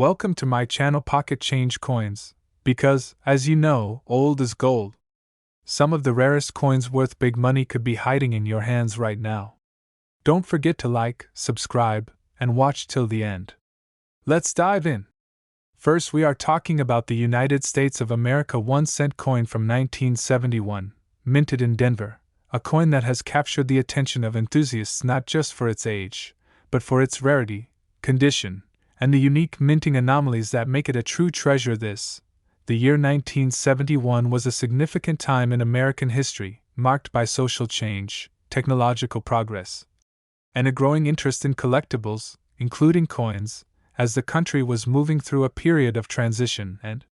Welcome to my channel Pocket Change Coins, because, as you know, old is gold. Some of the rarest coins worth big money could be hiding in your hands right now. Don't forget to like, subscribe, and watch till the end. Let's dive in. First, we are talking about the United States of America 1-cent coin from 1971, minted in Denver, a coin that has captured the attention of enthusiasts not just for its age, but for its rarity, condition, and the unique minting anomalies that make it a true treasure. The year 1971 was a significant time in American history, marked by social change, technological progress, and a growing interest in collectibles, including coins, as the country was moving through a period of transition and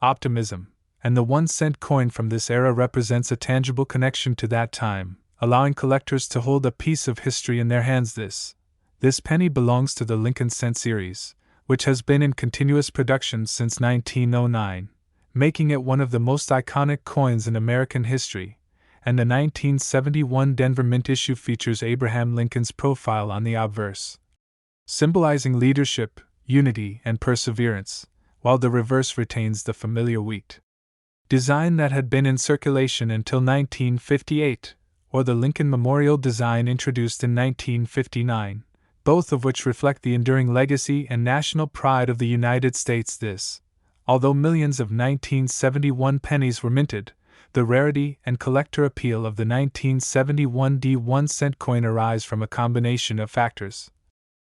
optimism, and the 1-cent coin from this era represents a tangible connection to that time, allowing collectors to hold a piece of history in their hands. This penny belongs to the Lincoln Cent series, which has been in continuous production since 1909, making it one of the most iconic coins in American history, and the 1971 Denver Mint issue features Abraham Lincoln's profile on the obverse, symbolizing leadership, unity, and perseverance, while the reverse retains the familiar wheat design that had been in circulation until 1958, or the Lincoln Memorial design introduced in 1959. Both of which reflect the enduring legacy and national pride of the United States. Although millions of 1971 pennies were minted, the rarity and collector appeal of the 1971 1-cent coin arise from a combination of factors,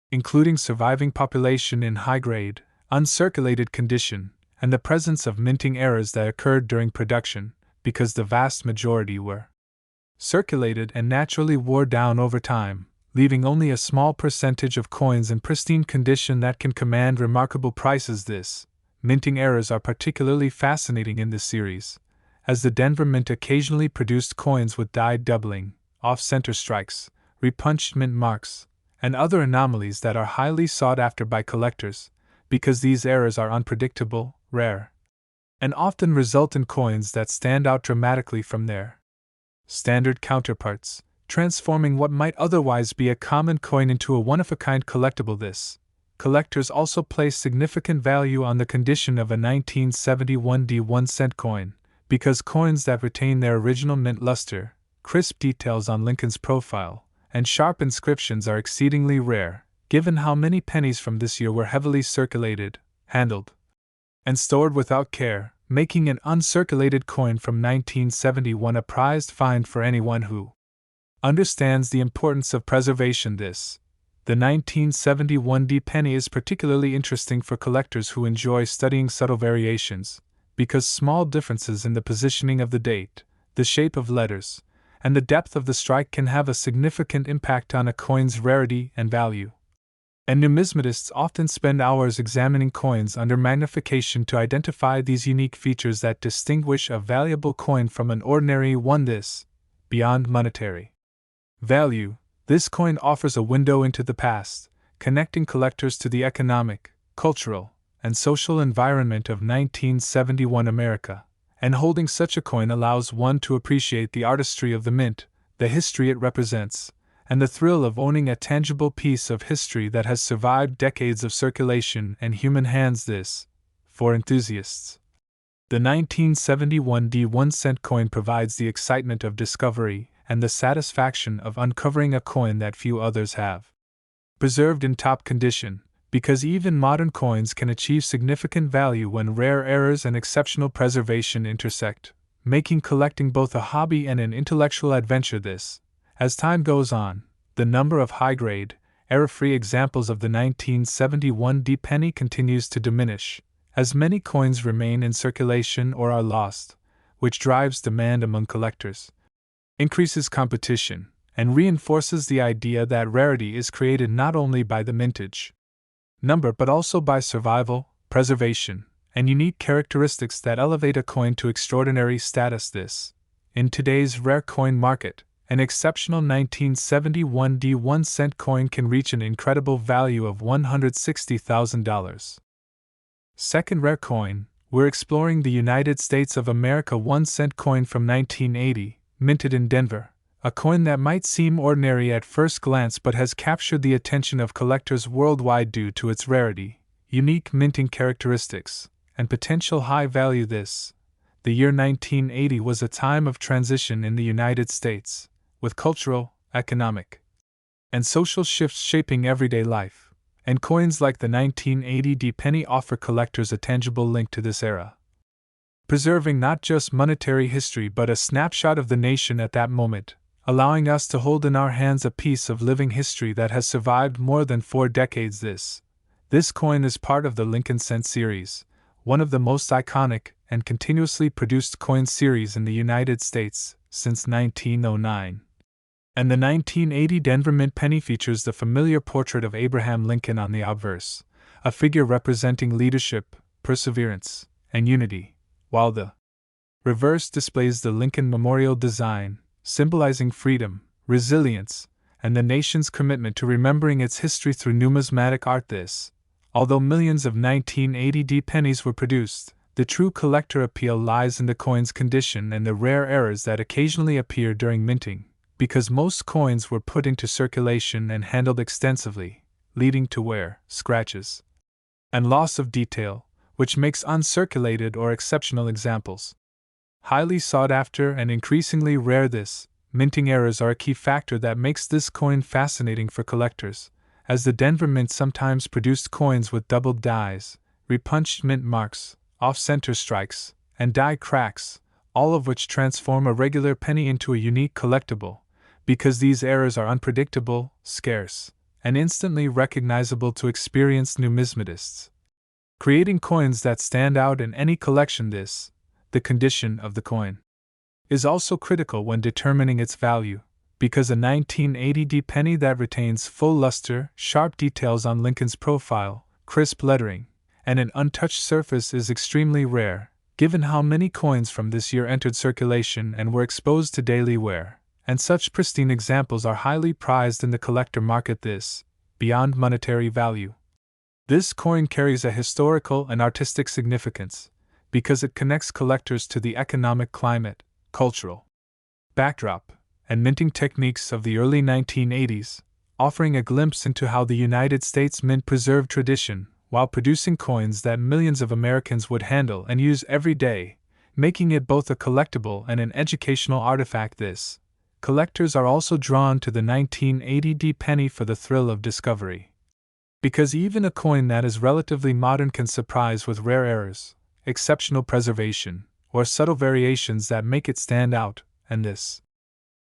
including surviving population in high-grade, uncirculated condition, and the presence of minting errors that occurred during production, because the vast majority were circulated and naturally wore down over time, leaving only a small percentage of coins in pristine condition that can command remarkable prices. Minting errors are particularly fascinating in this series, as the Denver Mint occasionally produced coins with dyed doubling, off-center strikes, repunched mint marks, and other anomalies that are highly sought after by collectors, because these errors are unpredictable, rare, and often result in coins that stand out dramatically from their standard counterparts, transforming what might otherwise be a common coin into a one-of-a-kind collectible. Collectors also place significant value on the condition of a 1971 1-cent coin, because coins that retain their original mint luster, crisp details on Lincoln's profile, and sharp inscriptions are exceedingly rare, given how many pennies from this year were heavily circulated, handled, and stored without care, making an uncirculated coin from 1971 a prized find for anyone who understands the importance of preservation. The 1971 penny is particularly interesting for collectors who enjoy studying subtle variations, because small differences in the positioning of the date, the shape of letters, and the depth of the strike can have a significant impact on a coin's rarity and value. And numismatists often spend hours examining coins under magnification to identify these unique features that distinguish a valuable coin from an ordinary one. Beyond monetary value, this coin offers a window into the past, connecting collectors to the economic, cultural, and social environment of 1971 America, and holding such a coin allows one to appreciate the artistry of the mint, the history it represents, and the thrill of owning a tangible piece of history that has survived decades of circulation and human hands. For enthusiasts, the 1971 1-cent coin provides the excitement of discovery and the satisfaction of uncovering a coin that few others have preserved in top condition, because even modern coins can achieve significant value when rare errors and exceptional preservation intersect, making collecting both a hobby and an intellectual adventure. As time goes on, the number of high-grade, error-free examples of the 1971 penny continues to diminish, as many coins remain in circulation or are lost, which drives demand among collectors, increases competition, and reinforces the idea that rarity is created not only by the mintage number but also by survival, preservation, and unique characteristics that elevate a coin to extraordinary status. In today's rare coin market, an exceptional 1971 1-cent coin can reach an incredible value of $160,000. Second rare coin, we're exploring the United States of America 1-cent coin from 1980, minted in Denver, a coin that might seem ordinary at first glance but has captured the attention of collectors worldwide due to its rarity, unique minting characteristics, and potential high value. The year 1980 was a time of transition in the United States, with cultural, economic, and social shifts shaping everyday life, and coins like the 1980 penny offer collectors a tangible link to this era, preserving not just monetary history but a snapshot of the nation at that moment, allowing us to hold in our hands a piece of living history that has survived more than 4 decades. This coin is part of the Lincoln Cent series, one of the most iconic and continuously produced coin series in the United States since 1909. And the 1980 Denver Mint penny features the familiar portrait of Abraham Lincoln on the obverse, a figure representing leadership, perseverance, and unity, while the reverse displays the Lincoln Memorial design, symbolizing freedom, resilience, and the nation's commitment to remembering its history through numismatic art. Although millions of 1980 pennies were produced, the true collector appeal lies in the coin's condition and the rare errors that occasionally appear during minting, because most coins were put into circulation and handled extensively, leading to wear, scratches, and loss of detail, which makes uncirculated or exceptional examples highly sought after and increasingly rare. Minting errors are a key factor that makes this coin fascinating for collectors, as the Denver Mint sometimes produced coins with doubled dies, repunched mint marks, off-center strikes, and die cracks, all of which transform a regular penny into a unique collectible, because these errors are unpredictable, scarce, and instantly recognizable to experienced numismatists, creating coins that stand out in any collection. The condition of the coin is also critical when determining its value, because a 1980 penny that retains full luster, sharp details on Lincoln's profile, crisp lettering, and an untouched surface is extremely rare, given how many coins from this year entered circulation and were exposed to daily wear, and such pristine examples are highly prized in the collector market. Beyond monetary value, this coin carries a historical and artistic significance, because it connects collectors to the economic climate, cultural backdrop, and minting techniques of the early 1980s, offering a glimpse into how the United States Mint preserved tradition while producing coins that millions of Americans would handle and use every day, making it both a collectible and an educational artifact. Collectors are also drawn to the 1980 penny for the thrill of discovery, because even a coin that is relatively modern can surprise with rare errors, exceptional preservation, or subtle variations that make it stand out, and this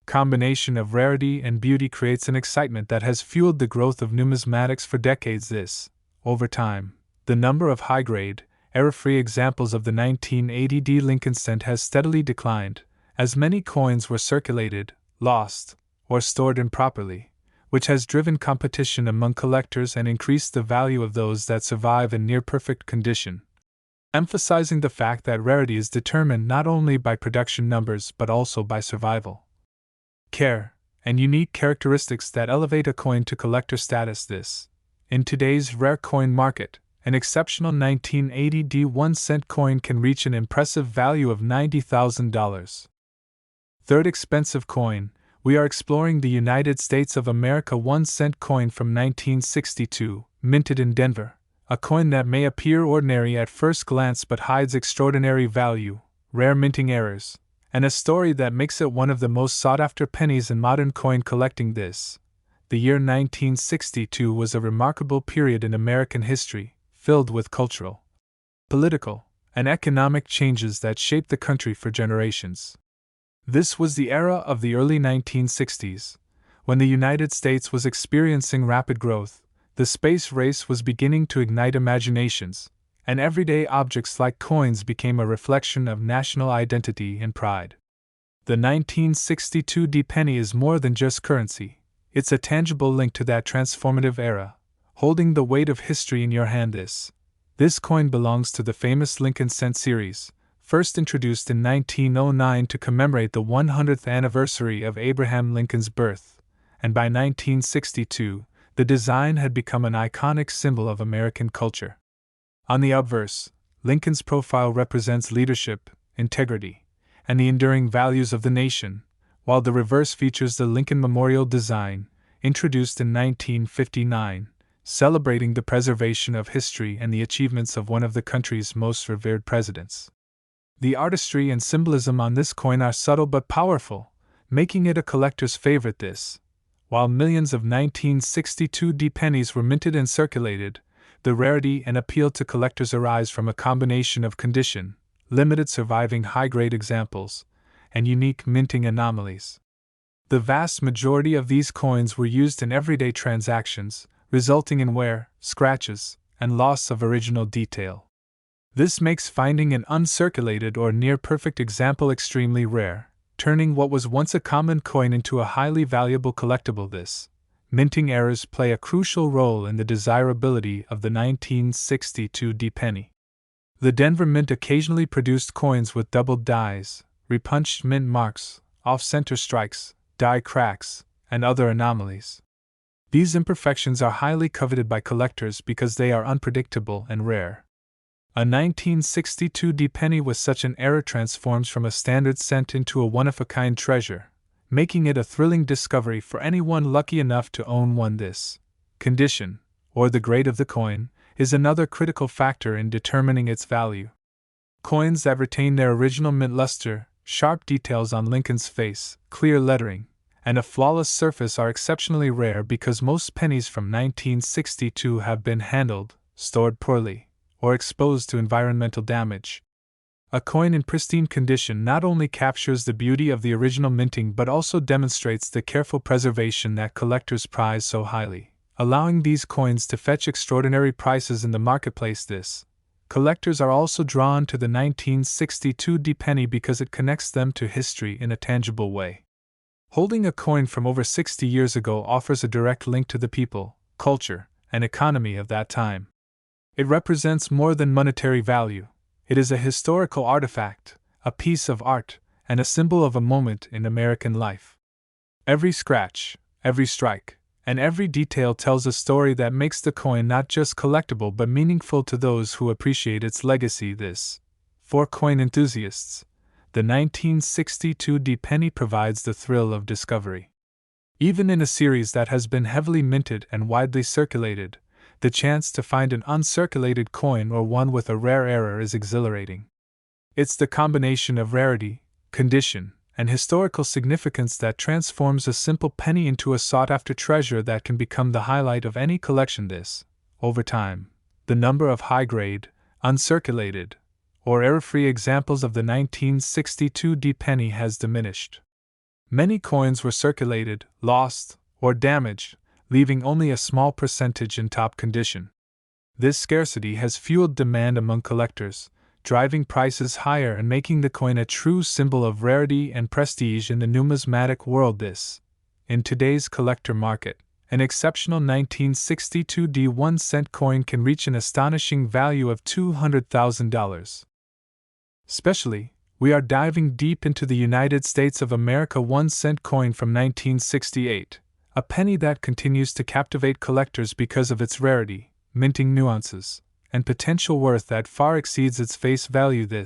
combination of rarity and beauty creates an excitement that has fueled the growth of numismatics for decades. Over time, the number of high-grade, error-free examples of the 1980 Lincoln Cent has steadily declined, as many coins were circulated, lost, or stored improperly, which has driven competition among collectors and increased the value of those that survive in near-perfect condition, emphasizing the fact that rarity is determined not only by production numbers but also by survival, care, and unique characteristics that elevate a coin to collector status. In today's rare coin market, an exceptional 1980 1-cent coin can reach an impressive value of $90,000. Third expensive coin, we are exploring the United States of America 1-cent coin from 1962, minted in Denver. A coin that may appear ordinary at first glance but hides extraordinary value, rare minting errors, and a story that makes it one of the most sought-after pennies in modern coin collecting. The year 1962 was a remarkable period in American history, filled with cultural, political, and economic changes that shaped the country for generations. This was the era of the early 1960s, when the United States was experiencing rapid growth. The space race was beginning to ignite imaginations, and everyday objects like coins became a reflection of national identity and pride. The 1962 penny is more than just currency, it's a tangible link to that transformative era, holding the weight of history in your hand. This coin belongs to the famous Lincoln Cent series, first introduced in 1909 to commemorate the 100th anniversary of Abraham Lincoln's birth, and by 1962, the design had become an iconic symbol of American culture. On the obverse, Lincoln's profile represents leadership, integrity, and the enduring values of the nation, while the reverse features the Lincoln Memorial design, introduced in 1959, celebrating the preservation of history and the achievements of one of the country's most revered presidents. The artistry and symbolism on this coin are subtle but powerful, making it a collector's favorite. While millions of 1962 D pennies were minted and circulated, the rarity and appeal to collectors arise from a combination of condition, limited surviving high-grade examples, and unique minting anomalies. The vast majority of these coins were used in everyday transactions, resulting in wear, scratches, and loss of original detail. This makes finding an uncirculated or near-perfect example extremely rare, turning what was once a common coin into a highly valuable collectible. Minting errors play a crucial role in the desirability of the 1962 D penny. The Denver Mint occasionally produced coins with doubled dies, repunched mint marks, off-center strikes, die cracks, and other anomalies. These imperfections are highly coveted by collectors because they are unpredictable and rare. A 1962 D penny with such an error transforms from a standard cent into a one-of-a-kind treasure, making it a thrilling discovery for anyone lucky enough to own one. This condition, or the grade of the coin, is another critical factor in determining its value. Coins that retain their original mint luster, sharp details on Lincoln's face, clear lettering, and a flawless surface are exceptionally rare because most pennies from 1962 have been handled, stored poorly, or exposed to environmental damage. A coin in pristine condition not only captures the beauty of the original minting but also demonstrates the careful preservation that collectors prize so highly, allowing these coins to fetch extraordinary prices in the marketplace. Collectors are also drawn to the 1962 D penny because it connects them to history in a tangible way. Holding a coin from over 60 years ago offers a direct link to the people, culture, and economy of that time. It represents more than monetary value. It is a historical artifact, a piece of art, and a symbol of a moment in American life. Every scratch, every strike, and every detail tells a story that makes the coin not just collectible but meaningful to those who appreciate its legacy. For coin enthusiasts, the 1962 D penny provides the thrill of discovery. Even in a series that has been heavily minted and widely circulated, the chance to find an uncirculated coin or one with a rare error is exhilarating. It's the combination of rarity, condition, and historical significance that transforms a simple penny into a sought-after treasure that can become the highlight of any collection. Over time, the number of high-grade, uncirculated, or error-free examples of the 1962 D penny has diminished. Many coins were circulated, lost, or damaged, leaving only a small percentage in top condition. This scarcity has fueled demand among collectors, driving prices higher and making the coin a true symbol of rarity and prestige in the numismatic world. In today's collector market, an exceptional 1962 D 1-cent coin can reach an astonishing value of $200,000. Especially, we are diving deep into the United States of America 1-cent coin from 1968. A penny that continues to captivate collectors because of its rarity, minting nuances, and potential worth that far exceeds its face value. The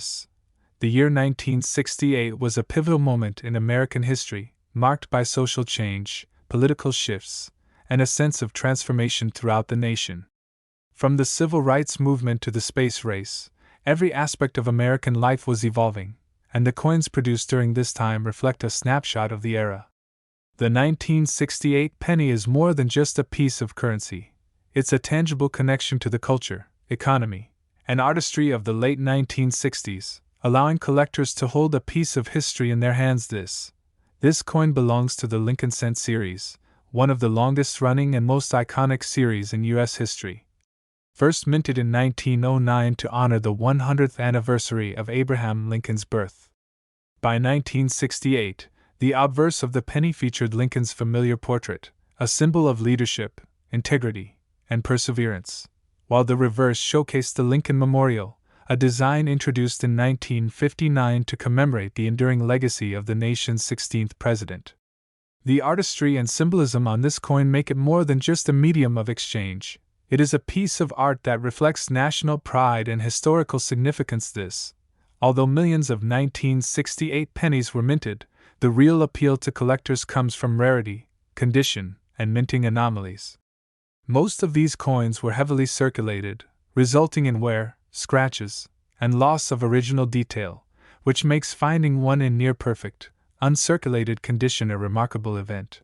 year 1968 was a pivotal moment in American history, marked by social change, political shifts, and a sense of transformation throughout the nation. From the civil rights movement to the space race, every aspect of American life was evolving, and the coins produced during this time reflect a snapshot of the era. The 1968 penny is more than just a piece of currency. It's a tangible connection to the culture, economy, and artistry of the late 1960s, allowing collectors to hold a piece of history in their hands. This coin belongs to the Lincoln Cent series, one of the longest-running and most iconic series in U.S. history. First minted in 1909 to honor the 100th anniversary of Abraham Lincoln's birth. By 1968, the obverse of the penny featured Lincoln's familiar portrait, a symbol of leadership, integrity, and perseverance, while the reverse showcased the Lincoln Memorial, a design introduced in 1959 to commemorate the enduring legacy of the nation's 16th president. The artistry and symbolism on this coin make it more than just a medium of exchange. It is a piece of art that reflects national pride and historical significance. Although millions of 1968 pennies were minted, the real appeal to collectors comes from rarity, condition, and minting anomalies. Most of these coins were heavily circulated, resulting in wear, scratches, and loss of original detail, which makes finding one in near perfect, uncirculated condition a remarkable event.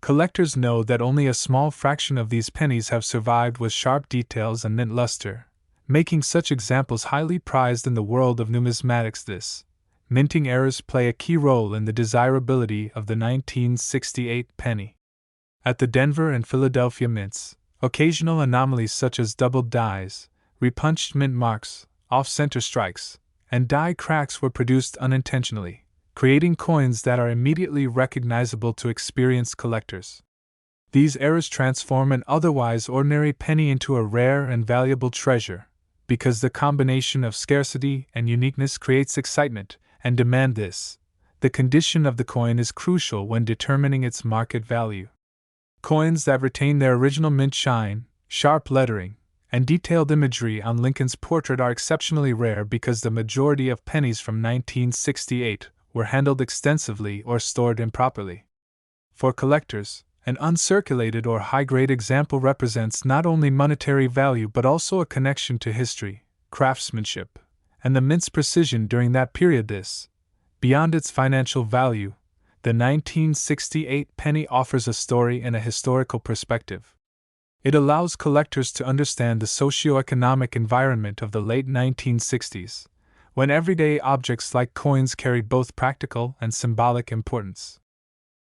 Collectors know that only a small fraction of these pennies have survived with sharp details and mint luster, making such examples highly prized in the world of numismatics. Minting errors play a key role in the desirability of the 1968 penny. At the Denver and Philadelphia mints, occasional anomalies such as doubled dies, repunched mint marks, off-center strikes, and die cracks were produced unintentionally, creating coins that are immediately recognizable to experienced collectors. These errors transform an otherwise ordinary penny into a rare and valuable treasure, because the combination of scarcity and uniqueness creates excitement and demand. The condition of the coin is crucial when determining its market value. Coins that retain their original mint shine, sharp lettering, and detailed imagery on Lincoln's portrait are exceptionally rare because the majority of pennies from 1968 were handled extensively or stored improperly. For collectors, an uncirculated or high-grade example represents not only monetary value but also a connection to history, craftsmanship, and the mint's precision during that period. Beyond its financial value, the 1968 penny offers a story and a historical perspective. It allows collectors to understand the socio-economic environment of the late 1960s, when everyday objects like coins carried both practical and symbolic importance.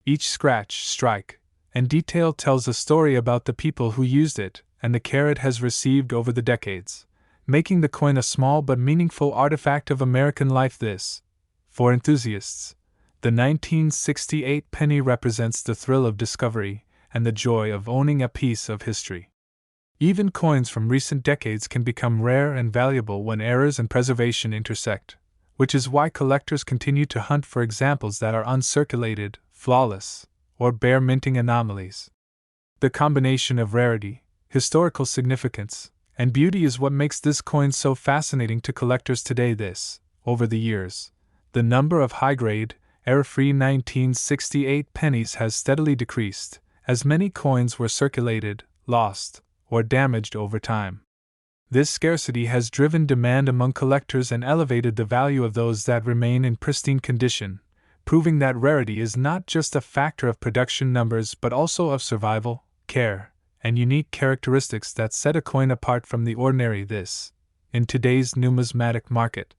Each scratch, strike, and detail tells a story about the people who used it and the care it has received over the decades, making the coin a small but meaningful artifact of American life. For enthusiasts, the 1968 penny represents the thrill of discovery and the joy of owning a piece of history. Even coins from recent decades can become rare and valuable when errors and preservation intersect, which is why collectors continue to hunt for examples that are uncirculated, flawless, or bear minting anomalies. The combination of rarity, historical significance, and beauty is what makes this coin so fascinating to collectors today. Over the years, the number of high-grade, error-free 1968 pennies has steadily decreased, as many coins were circulated, lost, or damaged over time. This scarcity has driven demand among collectors and elevated the value of those that remain in pristine condition, proving that rarity is not just a factor of production numbers but also of survival, care, and unique characteristics that set a coin apart from the ordinary. In today's numismatic market,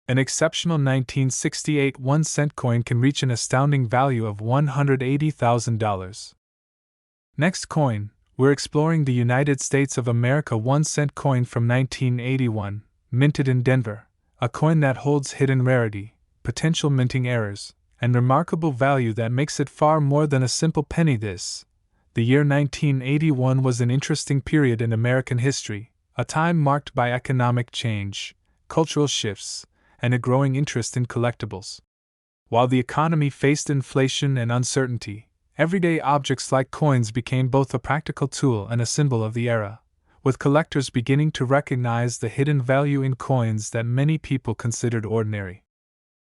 an exceptional 1968 1-cent coin can reach an astounding value of $180,000. Next coin, we're exploring the United States of America 1-cent coin from 1981, minted in Denver, a coin that holds hidden rarity, potential minting errors, and remarkable value that makes it far more than a simple penny. The year 1981 was an interesting period in American history, a time marked by economic change, cultural shifts, and a growing interest in collectibles. While the economy faced inflation and uncertainty, everyday objects like coins became both a practical tool and a symbol of the era, with collectors beginning to recognize the hidden value in coins that many people considered ordinary.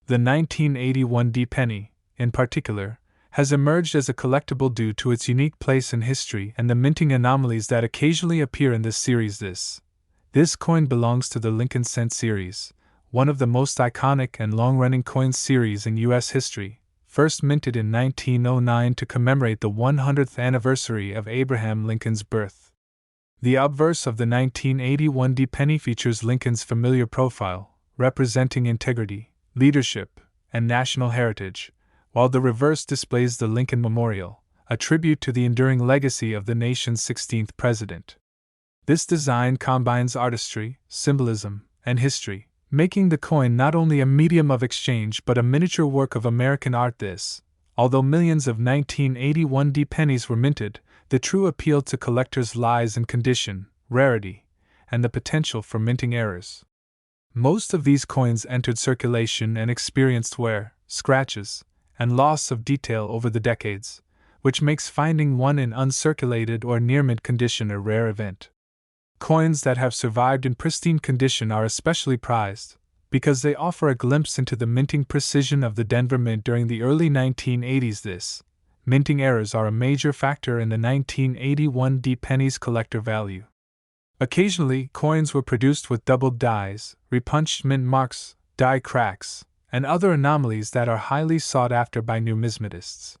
The 1981 D penny, in particular, has emerged as a collectible due to its unique place in history and the minting anomalies that occasionally appear in this series. This coin belongs to the Lincoln Cent series, one of the most iconic and long-running coin series in U.S. history, first minted in 1909 to commemorate the 100th anniversary of Abraham Lincoln's birth. The obverse of the 1981 D penny features Lincoln's familiar profile, representing integrity, leadership, and national heritage, while the reverse displays the Lincoln Memorial, a tribute to the enduring legacy of the nation's 16th president. This design combines artistry, symbolism, and history, making the coin not only a medium of exchange but a miniature work of American art. Although millions of 1981 D pennies were minted, the true appeal to collectors lies in condition, rarity, and the potential for minting errors. Most of these coins entered circulation and experienced wear, scratches, and loss of detail over the decades, which makes finding one in uncirculated or near-mint condition a rare event. Coins that have survived in pristine condition are especially prized, because they offer a glimpse into the minting precision of the Denver Mint during the early 1980s. minting errors are a major factor in the 1981 pennies collector value. Occasionally, coins were produced with doubled dies, repunched mint marks, die cracks, and other anomalies that are highly sought after by numismatists.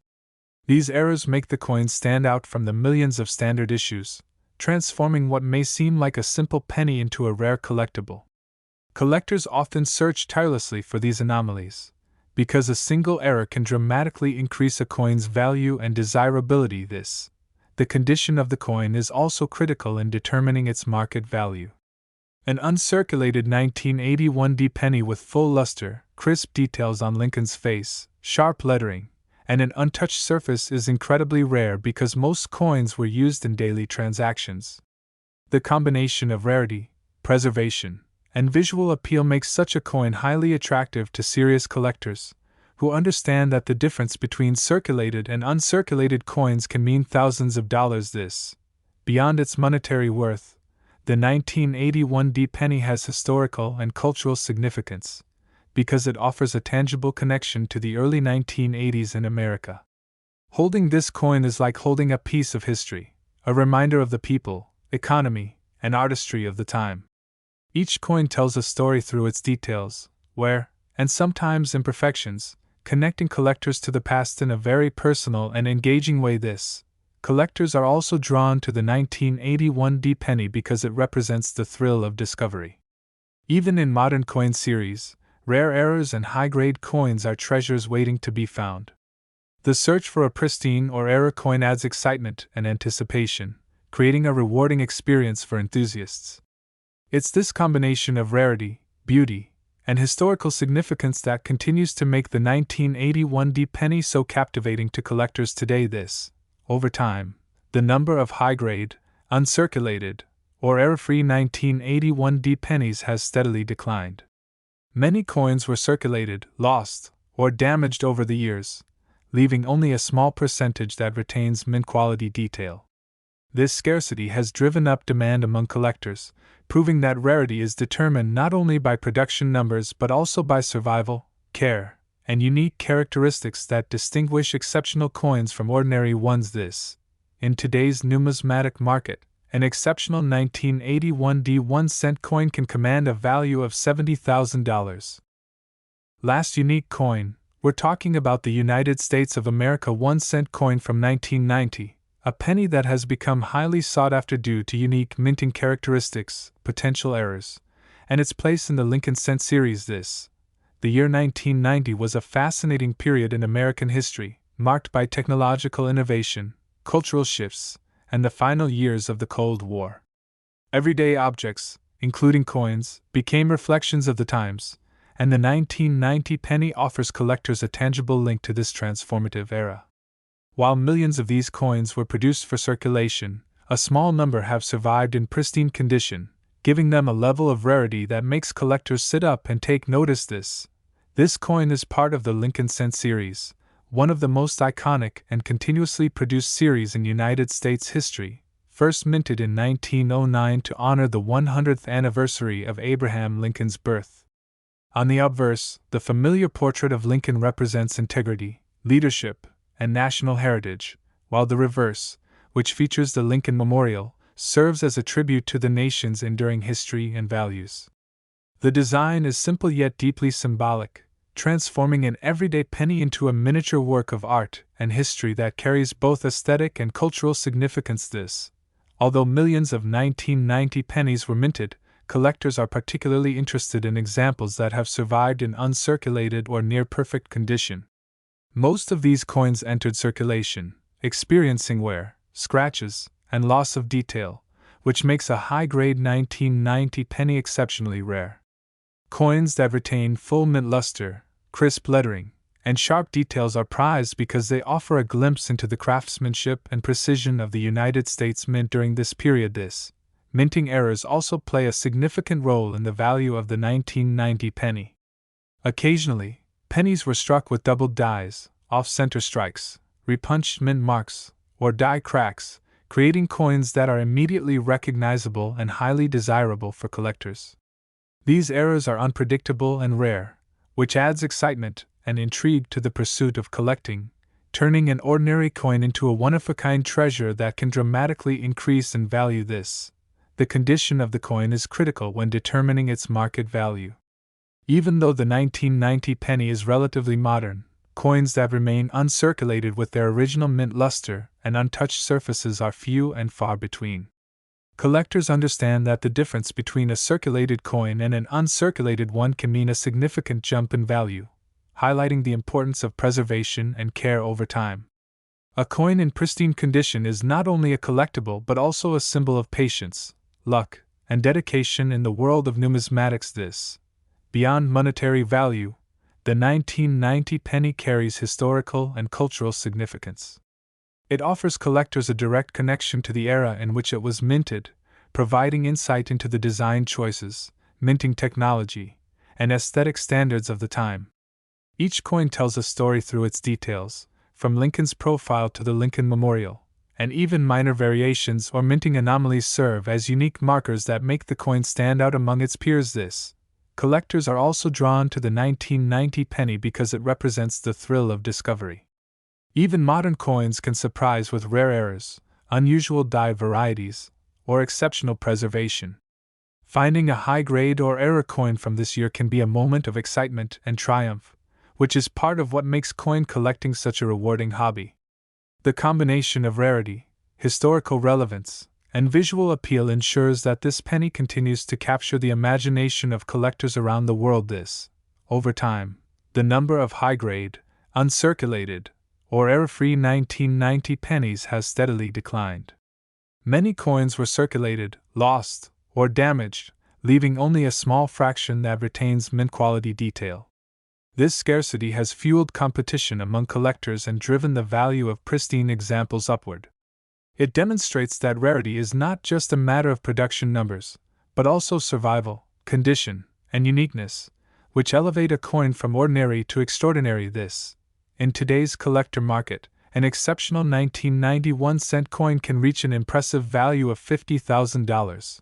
These errors make the coins stand out from the millions of standard issues, transforming what may seem like a simple penny into a rare collectible. Collectors often search tirelessly for these anomalies, because a single error can dramatically increase a coin's value and desirability. The condition of the coin is also critical in determining its market value. An uncirculated 1981 penny with full luster, crisp details on Lincoln's face, sharp lettering, and an untouched surface is incredibly rare because most coins were used in daily transactions. The combination of rarity, preservation, and visual appeal makes such a coin highly attractive to serious collectors, who understand that the difference between circulated and uncirculated coins can mean thousands of dollars. Beyond its monetary worth, the 1981 penny has historical and cultural significance, because it offers a tangible connection to the early 1980s in America. Holding this coin is like holding a piece of history, a reminder of the people, economy, and artistry of the time. Each coin tells a story through its details, wear, and sometimes imperfections, connecting collectors to the past in a very personal and engaging way. Collectors are also drawn to the 1981 penny because it represents the thrill of discovery. Even in modern coin series, rare errors and high-grade coins are treasures waiting to be found. The search for a pristine or error coin adds excitement and anticipation, creating a rewarding experience for enthusiasts. It's this combination of rarity, beauty, and historical significance that continues to make the 1981 penny so captivating to collectors today. Over time, the number of high-grade, uncirculated, or error-free 1981 pennies has steadily declined. Many coins were circulated, lost, or damaged over the years, leaving only a small percentage that retains mint-quality detail. This scarcity has driven up demand among collectors, proving that rarity is determined not only by production numbers but also by survival, care, and unique characteristics that distinguish exceptional coins from ordinary ones. In today's numismatic market, an exceptional 1981 1-cent coin can command a value of $70,000. Last unique coin, we're talking about the United States of America 1-cent coin from 1990. A penny that has become highly sought after due to unique minting characteristics, potential errors, and its place in the Lincoln cent series. The year 1990 was a fascinating period in American history, marked by technological innovation, cultural shifts, and the final years of the Cold War. Everyday objects, including coins, became reflections of the times, and the 1990 penny offers collectors a tangible link to this transformative era. While millions of these coins were produced for circulation, a small number have survived in pristine condition, giving them a level of rarity that makes collectors sit up and take notice. This coin is part of the Lincoln cent series, one of the most iconic and continuously produced series in United States history, first minted in 1909 to honor the 100th anniversary of Abraham Lincoln's birth. On the obverse, the familiar portrait of Lincoln represents integrity, leadership, and national heritage, while the reverse, which features the Lincoln Memorial, serves as a tribute to the nation's enduring history and values. The design is simple yet deeply symbolic, transforming an everyday penny into a miniature work of art and history that carries both aesthetic and cultural significance. Although millions of 1990 pennies were minted, collectors are particularly interested in examples that have survived in uncirculated or near-perfect condition. Most of these coins entered circulation, experiencing wear, scratches, and loss of detail, which makes a high-grade 1990 penny exceptionally rare. Coins that retain full mint luster, crisp lettering, and sharp details are prized because they offer a glimpse into the craftsmanship and precision of the United States Mint during this period. Minting errors also play a significant role in the value of the 1990 penny. Occasionally, pennies were struck with doubled dies, off-center strikes, repunched mint marks, or die cracks, creating coins that are immediately recognizable and highly desirable for collectors. These errors are unpredictable and rare, which adds excitement and intrigue to the pursuit of collecting, turning an ordinary coin into a one-of-a-kind treasure that can dramatically increase in value. The condition of the coin is critical when determining its market value. Even though the 1990 penny is relatively modern, coins that remain uncirculated with their original mint luster and untouched surfaces are few and far between. Collectors understand that the difference between a circulated coin and an uncirculated one can mean a significant jump in value, highlighting the importance of preservation and care over time. A coin in pristine condition is not only a collectible but also a symbol of patience, luck, and dedication in the world of numismatics. Beyond monetary value, the 1990 penny carries historical and cultural significance. It offers collectors a direct connection to the era in which it was minted, providing insight into the design choices, minting technology, and aesthetic standards of the time. Each coin tells a story through its details, from Lincoln's profile to the Lincoln Memorial, and even minor variations or minting anomalies serve as unique markers that make the coin stand out among its peers. Collectors are also drawn to the 1990 penny because it represents the thrill of discovery. Even modern coins can surprise with rare errors, unusual die varieties, or exceptional preservation. Finding a high-grade or error coin from this year can be a moment of excitement and triumph, which is part of what makes coin collecting such a rewarding hobby. The combination of rarity, historical relevance, and visual appeal ensures that this penny continues to capture the imagination of collectors around the world. Over time, the number of high-grade, uncirculated, or error-free 1990 pennies has steadily declined. Many coins were circulated, lost, or damaged, leaving only a small fraction that retains mint-quality detail. This scarcity has fueled competition among collectors and driven the value of pristine examples upward. It demonstrates that rarity is not just a matter of production numbers, but also survival, condition, and uniqueness, which elevate a coin from ordinary to extraordinary. In today's collector market, an exceptional 1991 cent coin can reach an impressive value of $50,000.